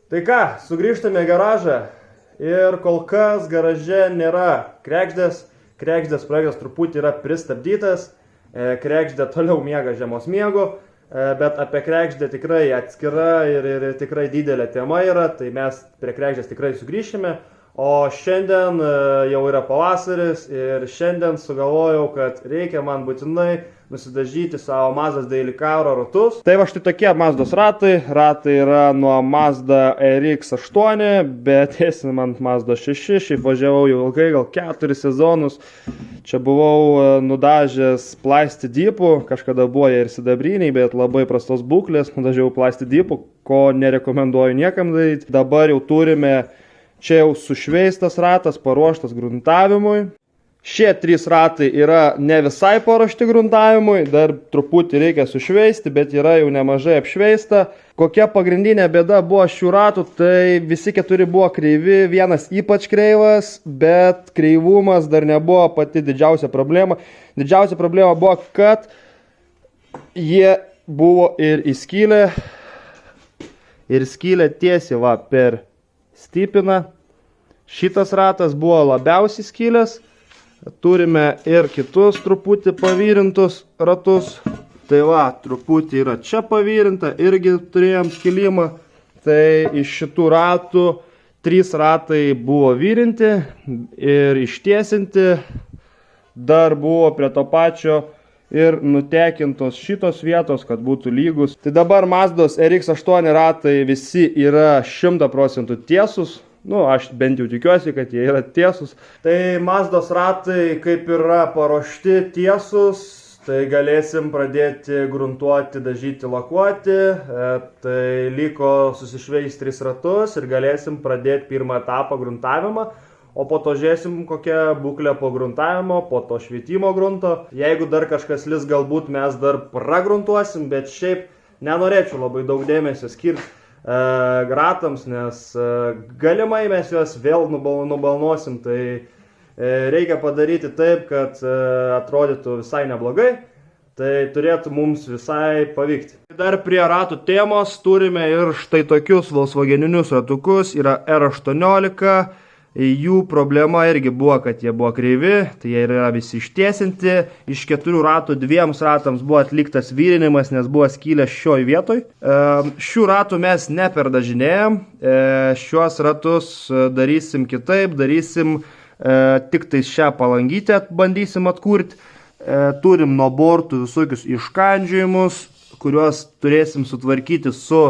Tai ką, sugrįžtame į garažą ir kol kas garaže nėra kregždės. Kregždės projektas truputį yra pristabdytas, kregždė toliau miega žiemos miegu, bet apie kregždę tikrai atskira ir tikrai didelė tema yra, tai mes prie kregždės tikrai sugrįšime. O šiandien jau yra pavasaris ir šiandien sugalvojau, kad reikia man būtinai nusidažyti savo Mazdas Dailycar ratus. Tai va štai tokie Mazdos ratai. Ratai yra nuo Mazda RX8, bet esame ant Mazda 6. Šiaip važiavau jau ilgai, gal 4 sezonus. Čia buvau nudažęs plastidypų, kažkada buvo jie ir sidabriniai, bet labai prastos būklės. Nudažiau plastidypų, ko nerekomenduoju niekam daryti. Dabar jau turime čia jau sušveistas ratas, paruoštas gruntavimui. Šie 3 ratai yra ne visai paruošti gruntavimui, dar truputį reikia sušveisti, bet yra jau nemažai apšveista. Kokia pagrindinė bėda buvo šių ratų, tai visi 4 buvo kreivi, vienas ypač kreivas, bet kreivumas dar nebuvo pati didžiausia problema. Didžiausia problema buvo, kad jie buvo ir įskylę, ir skylę tiesiai va per stypiną. Šitas ratas buvo labiausiai skylęs. Turime ir kitus truputį pavyrintus ratus. Tai va, truputį yra čia pavyrinta, irgi turėjom skilimą. Tai iš šitų ratų 3 ratai buvo vyrinti ir ištiesinti. Dar buvo prie to pačio ir nutekintos šitos vietos, kad būtų lygus. Tai dabar Mazdos RX8 ratai visi yra 100% tiesus. Nu, aš bent jau tikiuosi, kad jie yra tiesus. Tai Mazdos ratai kaip yra paruošti tiesus, tai galėsim pradėti gruntuoti, dažyti, lakuoti. Tai liko susišveisti 3 ratus ir galėsim pradėti pirmą etapą gruntavimą. O po to žiūrėsim, kokia būklė po gruntavimo, po to švietimo grunto. Jeigu dar kažkas lis, galbūt mes dar pragruntuosim, bet šiaip nenorėčiau labai daug dėmesio skirti ratams, nes galimai mes juos vėl nubalnosim. Tai reikia padaryti taip, kad atrodytų visai neblogai. Tai turėtų mums visai pavykti. Dar prie ratų temos turime ir štai tokius Volkswageninius ratukus. Yra R18. Jų problema irgi buvo, kad jie buvo kreivi, tai jie yra visi ištiesinti. Iš 4 ratų 2 ratams buvo atliktas vyrinimas, nes buvo skylės šioj vietoj. Šių ratų mes neperdažinėjom. Šiuos ratus darysim kitaip, darysim tik tai šią palangytę bandysim atkurti. Turim nuo bortų visokius iškandžiojimus, kuriuos turėsim sutvarkyti su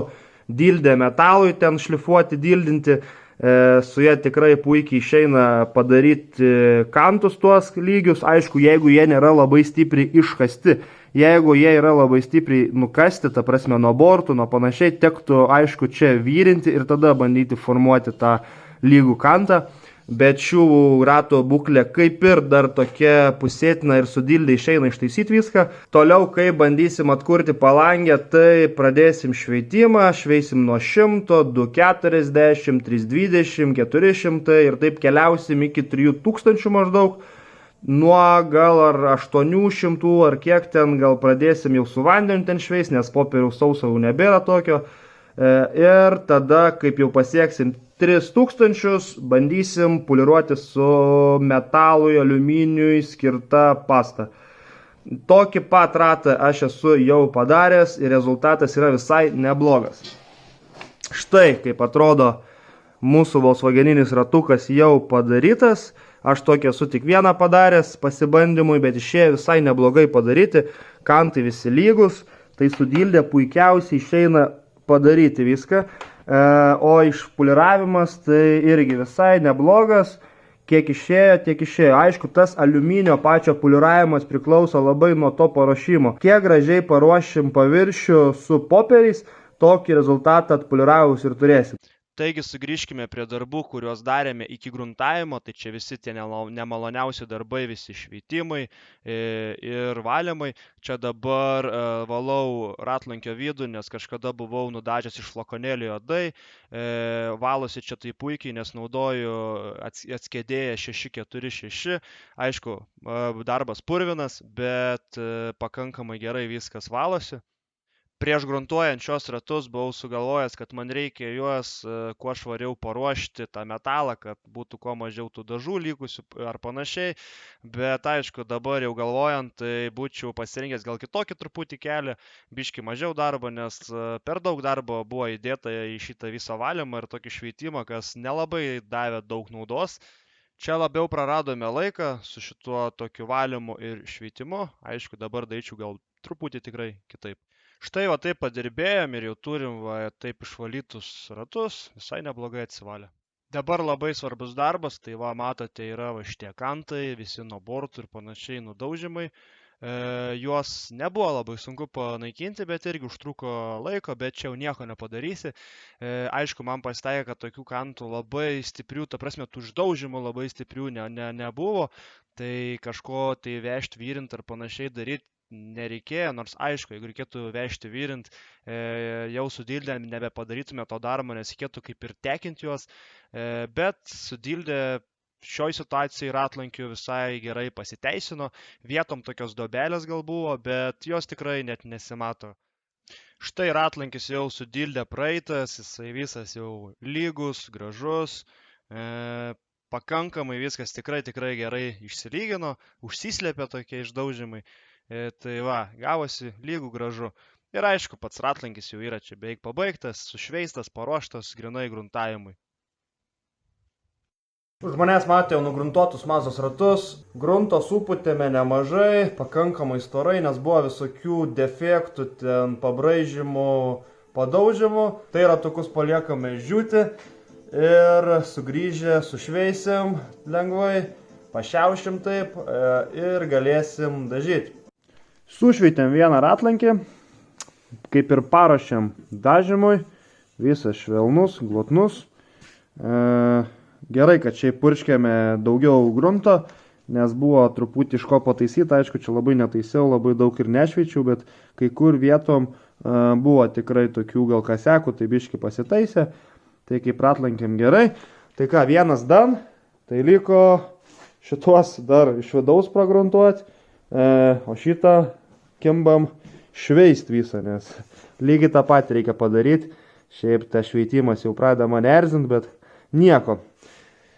dildė metalui, ten šlifuoti, dildinti. Su jie tikrai puikiai išeina padaryti kantus tuos lygius. Aišku, jeigu jie nėra labai stipriai iškasti, jeigu jie yra labai stipriai nukasti, ta prasme nuo bortų, nuo panašiai, tektų aišku čia vyrinti ir tada bandyti formuoti tą lygų kantą. Bet šių ratų būklė kaip ir dar tokia pusėtina ir su dildė išeina ištaisyti viską. Toliau, kai bandysim atkurti palangę, tai pradėsim šveitimą, šveisim nuo 100, 240, 320, 400 ir taip keliausim iki 3000 maždaug. Nuo gal ar 800 ar kiek ten gal pradėsim jau su vandeniu ten šveis, nes popieriaus sauso jau nebėra tokio. Ir tada, kaip jau pasieksim 3000, bandysim poliruoti su metalui, aliuminiui skirta pasta. Tokį pat ratą aš esu jau padaręs ir rezultatas yra visai neblogas. Štai kaip atrodo mūsų Volkswageninis ratukas jau padarytas. Aš tokį esu tik vieną padaręs pasibandymui, bet išėjo visai neblogai padaryti. Kantai visi lygus, tai su dildė puikiausiai išeina padaryti viską. O išpoliravimas tai irgi visai neblogas. Kiek išėjo, tiek išėjo. Aišku, tas aliuminio pačio poliravimas priklauso labai nuo to paruošimo. Kiek gražiai paruošim paviršių su popieriais, tokį rezultatą atpoliravus ir turėsim. Taigi sugrįžkime prie darbų, kuriuos darėme iki gruntavimo, tai čia visi tie nemaloniausi darbai, visi šveitimai ir valymai. Čia dabar valau ratlankio vidų, nes kažkada buvau nudažęs iš flakonėlio juodai, valosi čia tai puikiai, nes naudoju atskiedėję 646, aišku, darbas purvinas, bet pakankamai gerai viskas valosi. prieš gruntuojant šios ratus buvau sugalvojęs, kad man reikia juos kuo švariau paruošti tą metalą, kad būtų kuo mažiau tų dažų likusių ar panašiai. Bet aišku, dabar jau galvojant, tai būčiau pasirinkęs gal kitokį truputį kelią, biški mažiau darbo, nes per daug darbo buvo įdėta į šitą visą valymą ir tokį šveitimą, kas nelabai davė daug naudos. Čia labiau praradome laiką su šituo tokiu valymu ir šveitimu. Aišku, dabar daryčiau gal truputį tikrai kitaip. Štai va taip padirbėjom ir jau turim va taip išvalytus ratus, visai neblogai atsivalė. Dabar labai svarbus darbas, tai va matote yra va šitie kantai, visi nuo bortų ir panašiai nudaužimai. Juos nebuvo labai sunku panaikinti, bet irgi užtruko laiko, bet čia jau nieko nepadarysi. Aišku, man pasitaikė, kad tokių kantų labai stiprių, ta prasme, tų išdaužimų labai stiprių nebuvo, tai kažko tai vežti, vyrint ar panašiai daryti nereikėjo, nors aišku, jeigu reikėtų vežti vyrint, jau su dilde nebepadarytume to darbo, nes reikėtų kaip ir tekinti juos, bet su dilde šioj situacijai ratlankiu visai gerai pasiteisino, vietom tokios dobelės gal buvo, bet jos tikrai net nesimato. Štai ratlankis jau su dilde praeitas, jisai visas jau lygus, gražus, pakankamai viskas tikrai gerai išsilygino, užsislėpė tokie išdaužimai. Tai va, gavosi lygų gražu. Ir aišku, pats ratlankis jau yra čia beveik pabaigtas, sušveistas, paruoštas grinai gruntavimui. Už manęs matėjau nugruntuotus mazos ratus, grunto suputėme nemažai, pakankamai storai, nes buvo visokių defektų, ten pabraižymų, padaužymų. Tai ratukus paliekame žiūti ir sugrįžę sušveisim lengvai, pašiaušim taip ir galėsim dažyti. Sušveitėm vieną ratlankį, kaip ir paruošėm dažymui, visas švelnus, glotnus. Gerai, kad čia purškėme daugiau grunto, nes buvo truputį iš ko pataisyti, aišku, čia labai netaisiau, labai daug ir nešveičiau, bet kai kur vietom buvo tikrai tokių gal kasekų, tai biški pasitaisė, tai kaip ratlankėm gerai. Tai ką, vienas dan, tai liko šitos dar iš vidaus pragruntuoti. O šitą kimbam šveist visą, nes lygiai tą patį reikia padaryti. Šiaip tas šveitimas jau pradeda mane erzinti, bet nieko.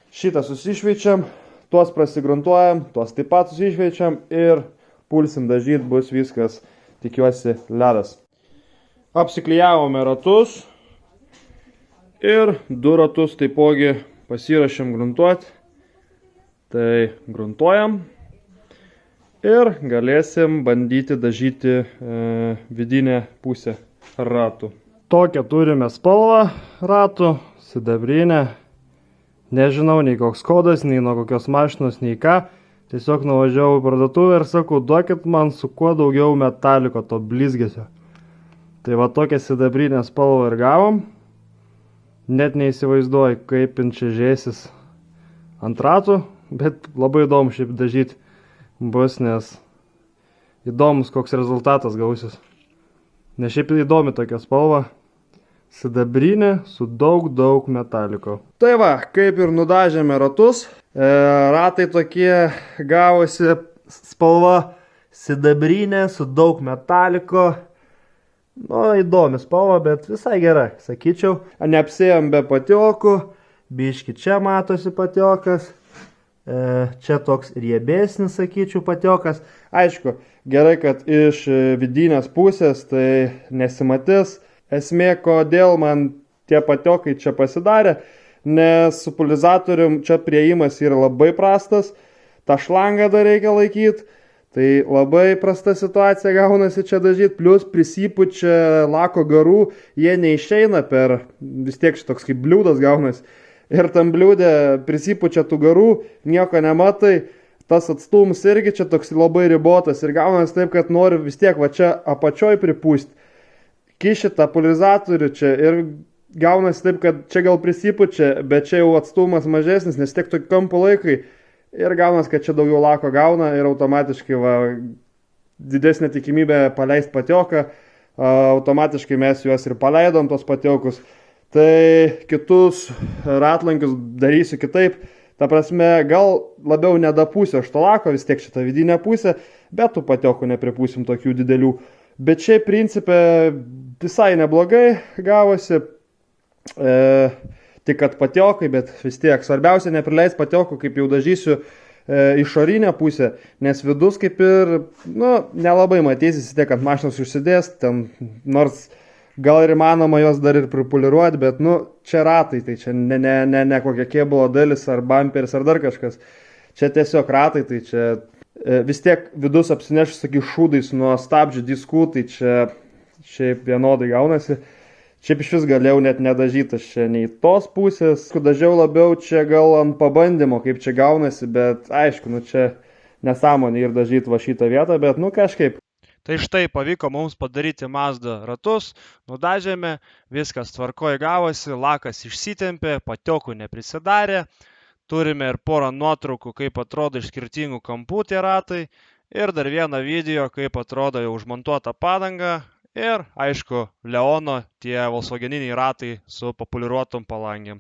Šitą susišveičiam, tuos prasigruntuojam, tuos taip pat susišveičiam ir pulsim dažyti, bus viskas, tikiuosi, ledas. Apsiklijavome ratus ir 2 ratus taipogi pasirašėm gruntuoti. Tai gruntuojam ir galėsim bandyti dažyti vidinę pusę ratų. Tokią turime spalvą ratų, sidabrinę. Nežinau nei koks kodas, nei nuo kokios mašinos, nei ką. Tiesiog nuvažiavau į parduotuvę ir sakau, duokit man su kuo daugiau metaliko, to blizgesio. Tai va tokią sidabrinę spalvą ir gavom. Net neįsivaizduoju, kaip jin čia žėsis ant ratų. Bet labai įdomu šiaip dažyti bus, nes įdomus koks rezultatas gausis. Nes šiaip įdomi tokia spalva, sidabrinė su daug metaliko. Tai va, kaip ir nudažėme ratus, ratai tokie gavosi spalva sidabrinė su daug metaliko. Nu, įdomi spalva, bet visai gera, sakyčiau. Neapsėjom be patiokų, biški čia matosi patiokas. Čia toks riebesnis, sakyčiau, patiokas. Aišku, gerai, kad iš vidinės pusės tai nesimatys. Esmė, kodėl man tie patiokai čia pasidarė, nes su pulizatorium čia prieimas yra labai prastas. tą šlangą dar reikia laikyti. Tai labai prasta situacija gaunasi čia dažyti, plus prisipučia lako garų, jie neišeina per, vis tiek šitoks kaip bliūdas gaunasi. Ir tam bliūdė prisipučia tų garų, nieko nematai, tas atstumas irgi čia toks labai ribotas ir gaunasi taip, kad nori vis tiek va čia apačioj pripūsti. Kiši tą polizatorių čia ir gaunasi taip, kad čia gal prisipučia, bet čia jau atstumas mažesnis, nes tiek tokį kampų laikai. Ir gaunas, kad čia daugiau lako gauna ir automatiškai va, didesnė tikimybė paleisti patioką. Automatiškai mes juos ir paleidom, tos patiokus. Tai kitus ratlankius darysiu kitaip. Ta prasme, gal labiau nedapūsiu aš to lako, vis tiek šitą vidinę pusę, bet tų patiokų nepripūsim tokių didelių. Bet šiaip principė visai neblogai gavosi. Tik kad patiokai, bet vis tiek svarbiausia neprileis patiokų, kaip jau dažysiu išorinę pusę, nes vidus kaip ir, nelabai matysis, tiek ant mašinos užsidės, ten nors gal ir įmanoma jos dar ir pripoliruoti, bet čia ratai, tai čia ne kokia kėbulo dalis ar bumperis ar dar kažkas. Čia tiesiog ratai, tai čia vis tiek vidus apsineš, sakyk, šūdais nuo stabdžių diskų, tai čia šiaip vienodai gaunasi. Šiaip iš vis galėjau net nedažytas čia nei tos pusės, dažiau labiau čia gal ant pabandymo, kaip čia gaunasi, bet aišku, čia nesąmonė ir dažyti va šitą vietą, bet kažkaip. Tai štai pavyko mums padaryti Mazda ratus, nudažėme, viskas tvarkoj gavosi, lakas išsitempė, patiokų neprisidarė, turime ir porą nuotraukų, kaip atrodo iš skirtingų kampų tie ratai ir dar vieną video, kaip atrodo jau užmontuota padanga. Ir, aišku, Leono tie volkswageniniai ratai su populiaruotom palangėm.